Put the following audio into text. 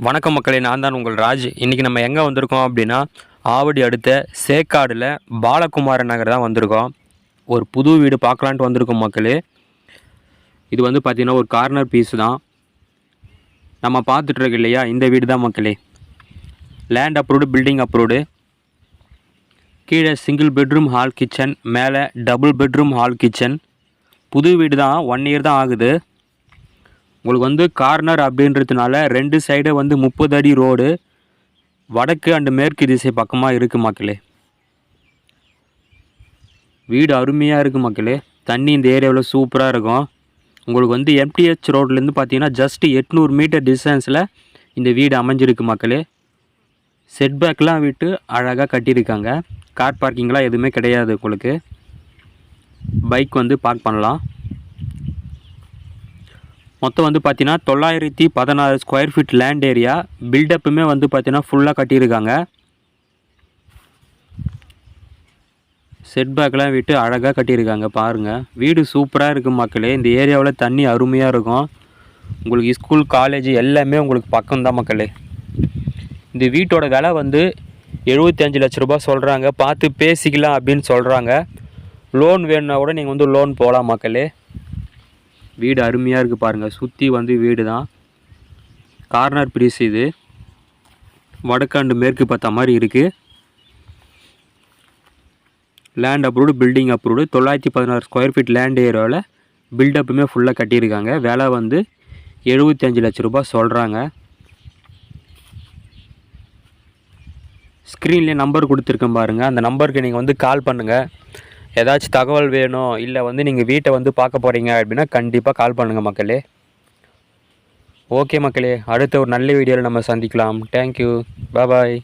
வணக்கம் மக்களே, நான் தான் உங்கள் ராஜ். இன்றைக்கி நம்ம எங்கே வந்திருக்கோம் அப்படின்னா, ஆவடி அடுத்த சேக்காடில் பாலகுமாரன் நகர் தான் வந்திருக்கோம். ஒரு புது வீடு பார்க்கலான்ட்டு வந்திருக்கோம் மக்களே. இது வந்து பார்த்திங்கன்னா ஒரு கார்னர் பீஸ் தான். நம்ம பார்த்துட்ருக்கு இல்லையா, இந்த வீடு தான் மக்களே. Land approved, building approved. கீழே சிங்கிள் பெட்ரூம் ஹால் கிச்சன், மேலே டபுள் பெட்ரூம் ஹால் கிச்சன். புது வீடு தான், 1 இயர் தான் ஆகுது. உங்களுக்கு வந்து கார்னர் அப்படின்றதுனால 2 சைடு வந்து 30 அடி ரோடு, வடக்கு அண்டு மேற்கு திசை பக்கமாக இருக்குது மக்களே. வீடு அருமையாக இருக்குது மக்களே. தண்ணி இந்த ஏரியாவில் சூப்பராக இருக்கும். உங்களுக்கு வந்து எம்டிஹெச் ரோட்லேருந்து பார்த்தீங்கன்னா ஜஸ்ட் 800 மீட்டர் டிஸ்டன்ஸில் இந்த வீடு அமைஞ்சிருக்கு மக்களே. செட்பேக்லாம் விட்டு அழகாக கட்டியிருக்காங்க. கார் பார்க்கிங்லாம் எதுவுமே கிடையாது. உங்களுக்கு பைக் வந்து பார்க் பண்ணலாம். மொத்தம் வந்து பார்த்தீங்கன்னா 916 ஸ்கொயர் ஃபீட் லேண்ட் ஏரியா. பில்டப்புமே வந்து பார்த்தீங்கன்னா ஃபுல்லாக கட்டியிருக்காங்க. செட்பேக்லாம் விட்டு அழகாக கட்டியிருக்காங்க பாருங்கள். வீடு சூப்பராக இருக்குது மக்களே. இந்த ஏரியாவில் தண்ணி அருமையாக இருக்கும். உங்களுக்கு ஸ்கூல் காலேஜ் எல்லாமே உங்களுக்கு பக்கம்தான் மக்களே. இந்த வீட்டோட விலை வந்து 75 லட்ச ரூபா சொல்கிறாங்க. பார்த்து பேசிக்கலாம் அப்படின்னு சொல்கிறாங்க. லோன் வேணுன்னா கூட நீங்கள் வந்து லோன் போகலாம் மக்களே. வீடு அருமையாக இருக்குது பாருங்கள். சுற்றி வந்து வீடு தான். கார்னர் பீஸ் இது. வடக்காண்டு மேற்கு பார்த்த மாதிரி இருக்குது. Land approved, building approved. 916 square feet land ஏரியாவில் பில்டப்புமே ஃபுல்லாக கட்டியிருக்காங்க. விலை வந்து 75 லட்ச ரூபா சொல்கிறாங்க. ஸ்க்ரீன்லேயே நம்பர் கொடுத்துருக்கேன் பாருங்கள். அந்த நம்பருக்கு நீங்கள் வந்து கால் பண்ணுங்கள். ஏதாச்சும் தகவல் வேணும், இல்லை வந்து நீங்கள் வீட்டை வந்து பார்க்க போகிறீங்க அப்படின்னா கண்டிப்பாக கால் பண்ணுங்கள் மக்களே. ஓகே மக்களே, அடுத்த ஒரு நல்ல வீடியோவில் நம்ம சந்திக்கலாம். தேங்க்யூ, பாய்.